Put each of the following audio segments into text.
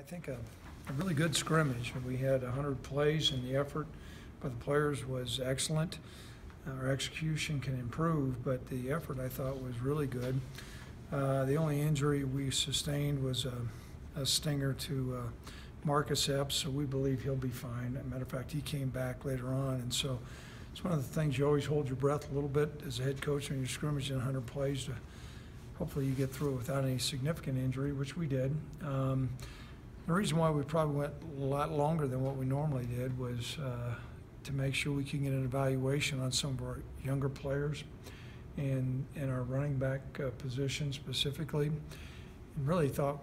I think a really good scrimmage. We had 100 plays, and the effort by the players was excellent. Our execution can improve, but the effort I thought was really good. The only injury we sustained was a stinger to Marcus Epps, so we believe he'll be fine. As a matter of fact, he came back later on, and so it's one of the things you always hold your breath a little bit as a head coach when you're scrimmaging 100 plays to hopefully you get through it without any significant injury, which we did. The reason why we probably went a lot longer than what we normally did was to make sure we can get an evaluation on some of our younger players and our running back position specifically. And really thought,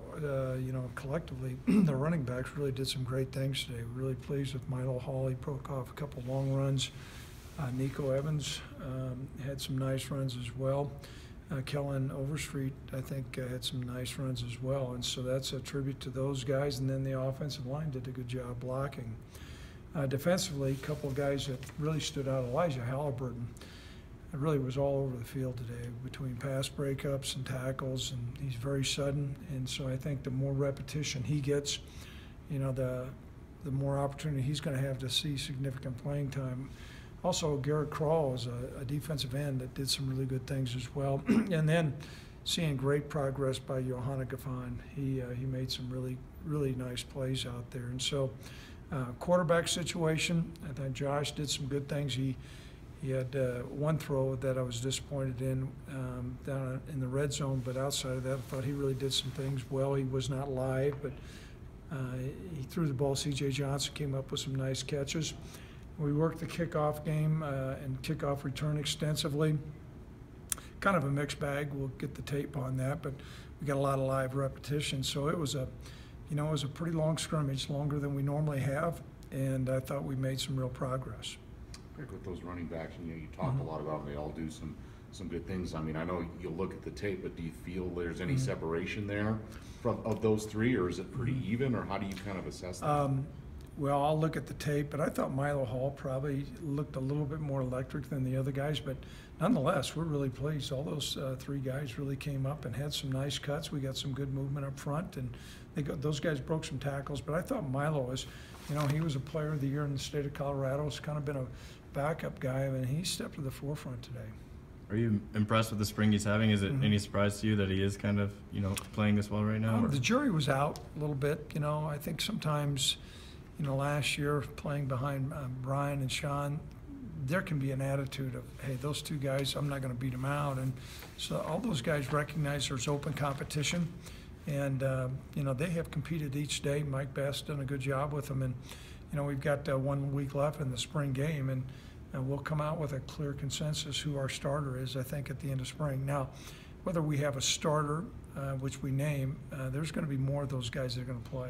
collectively, the running backs really did some great things today. We're really pleased with Milo Hall. He broke off a couple long runs. Nico Evans had some nice runs as well. Kellen Overstreet, I think, had some nice runs as well. And so that's a tribute to those guys. And then the offensive line did a good job blocking. Defensively, a couple of guys that really stood out. Elijah Halliburton really was all over the field today between pass breakups and tackles, and he's very sudden. And so I think the more repetition he gets, the more opportunity he's going to have to see significant playing time. Also, Garrett Krall is a defensive end that did some really good things as well. And then seeing great progress by Johanna Gaffon. He made some really nice plays out there. And so quarterback situation, I thought Josh did some good things. He had one throw that I was disappointed in down in the red zone, but outside of that, I thought he really did some things well. He was not live, but he threw the ball. C.J. Johnson came up with some nice catches. We worked the kickoff game and kickoff return extensively. Kind of a mixed bag. We'll get the tape on that, but we got a lot of live repetition. So it was a pretty long scrimmage, longer than we normally have, and I thought we made some real progress. With those running backs, you talk a lot about them. They all do some good things. I mean, I know you'll look at the tape, but do you feel there's any separation there of those three, or is it pretty even, or how do you kind of assess that? Well, I'll look at the tape, but I thought Milo Hall probably looked a little bit more electric than the other guys. But nonetheless, we're really pleased. All those three guys really came up and had some nice cuts. We got some good movement up front, and those guys broke some tackles. But I thought Milo was, he was a player of the year in the state of Colorado. He's kind of been a backup guy, and he stepped to the forefront today. Are you impressed with the spring he's having? Is it any surprise to you that he is kind of, playing this well right now? The jury was out a little bit. I think sometimes, last year playing behind Brian and Sean, there can be an attitude of, hey, those two guys, I'm not going to beat them out. And so all those guys recognize there's open competition. And, they have competed each day. Mike Bass done a good job with them. And, we've got 1 week left in the spring game. And we'll come out with a clear consensus who our starter is, I think, at the end of spring. Now, whether we have a starter, which we name, there's going to be more of those guys that are going to play.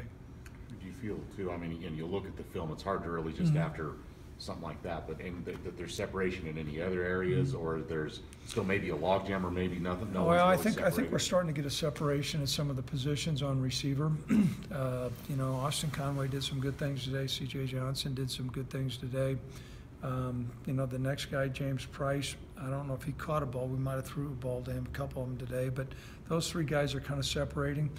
Do you feel, too, I mean, again, you look at the film, it's hard to really just after something like that, but that there's separation in any other areas, or there's still maybe a logjam or maybe nothing? No, well, I think we're starting to get a separation in some of the positions on receiver. Austin Conway did some good things today. C.J. Johnson did some good things today. The next guy, James Price, I don't know if he caught a ball. We might have threw a ball to him, a couple of them today, but those three guys are kind of separating.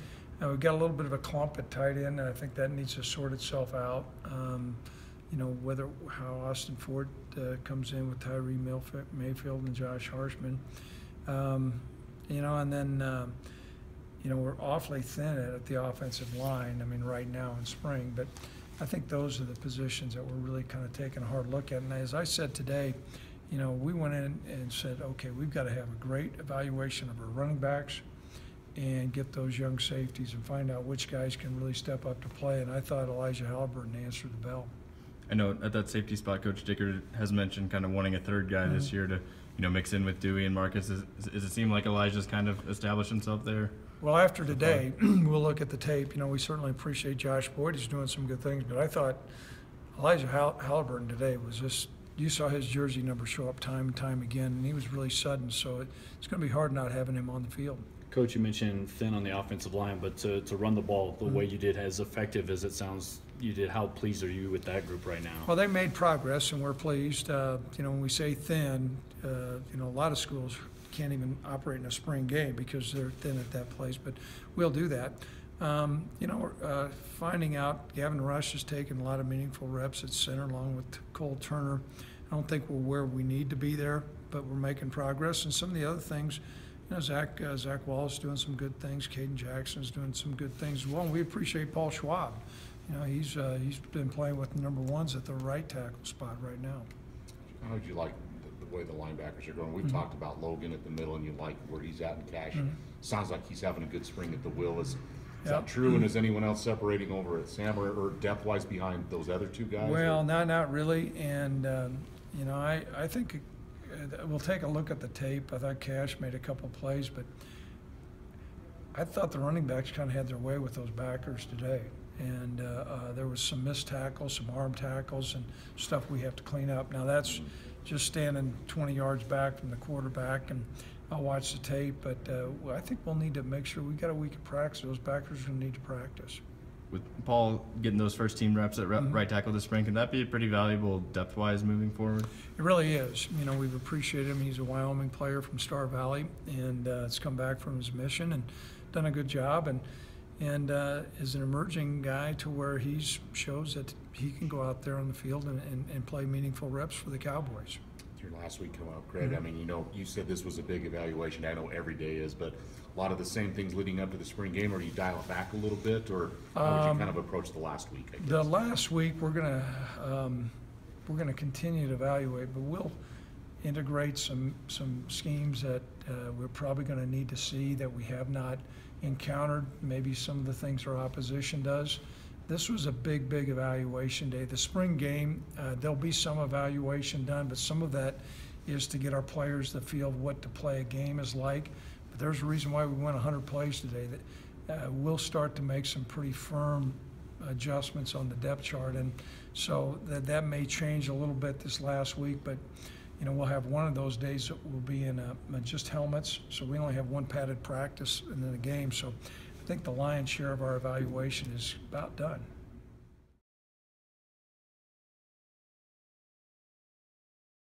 We've got a little bit of a clump at tight end, and I think that needs to sort itself out. How Austin Ford comes in with Tyree Mayfield and Josh Harshman. And then, we're awfully thin at the offensive line, right now in spring, but I think those are the positions that we're really kind of taking a hard look at. And as I said today, we went in and said, okay, we've got to have a great evaluation of our running backs and get those young safeties and find out which guys can really step up to play. And I thought Elijah Halliburton answered the bell. I know at that safety spot, Coach Dicker has mentioned kind of wanting a third guy this year to, mix in with Dewey and Marcus. Does it seem like Elijah's kind of established himself there? Well, after today, we'll look at the tape. We certainly appreciate Josh Boyd. He's doing some good things, but I thought Elijah Halliburton today was just, you saw his jersey number show up time and time again, and he was really sudden, so it's going to be hard not having him on the field. Coach, you mentioned thin on the offensive line, but to run the ball the way you did, as effective as it sounds you did, how pleased are you with that group right now? Well, they made progress, and we're pleased. When we say thin, a lot of schools can't even operate in a spring game because they're thin at that place, but we'll do that. You know, finding out Gavin Rush has taken a lot of meaningful reps at center along with Cole Turner. I don't think we're where we need to be there, but we're making progress. And some of the other things, you know, Zach Wallace is doing some good things. Caden Jackson's doing some good things as well. And we appreciate Paul Schwab. You know, he's been playing with the number ones at the right tackle spot right now. How would you like the way the linebackers are going? We've talked about Logan at the middle, and you like where he's at in Cash. Sounds like he's having a good spring at the will. Is that true? And is anyone else separating over at Sam or depth-wise behind those other two guys? Well, not really. And, you know, I think we'll take a look at the tape. I thought Cash made a couple plays, but I thought the running backs kind of had their way with those backers today. And there was some missed tackles, some arm tackles, and stuff we have to clean up. Now, that's just standing 20 yards back from the quarterback, and I'll watch the tape. But I think we'll need to make sure we got a week of practice. Those backers are going to need to practice. With Paul getting those first team reps at right tackle this spring, can that be pretty valuable depth-wise moving forward? It really is. You know, we've appreciated him. He's a Wyoming player from Star Valley, and has come back from his mission and done a good job. And is an emerging guy to where he shows that he can go out there on the field and play meaningful reps for the Cowboys. Your last week come out, Craig. I mean, you know, you said this was a big evaluation. I know every day is, but a lot of the same things leading up to the spring game. Or do you dial it back a little bit, or how would you kind of approach the last week? I guess? The last week we're gonna continue to evaluate, but we'll integrate some schemes that we're probably going to need to see that we have not encountered. Maybe some of the things our opposition does. This was a big evaluation day. The spring game, there'll be some evaluation done, but some of that is to get our players to feel what to play a game is like. But there's a reason why we went 100 plays today. That we'll start to make some pretty firm adjustments on the depth chart, and so that may change a little bit this last week. But you know, we'll have one of those days that will be in just helmets, so we only have one padded practice and then a game. So I think the lion's share of our evaluation is about done.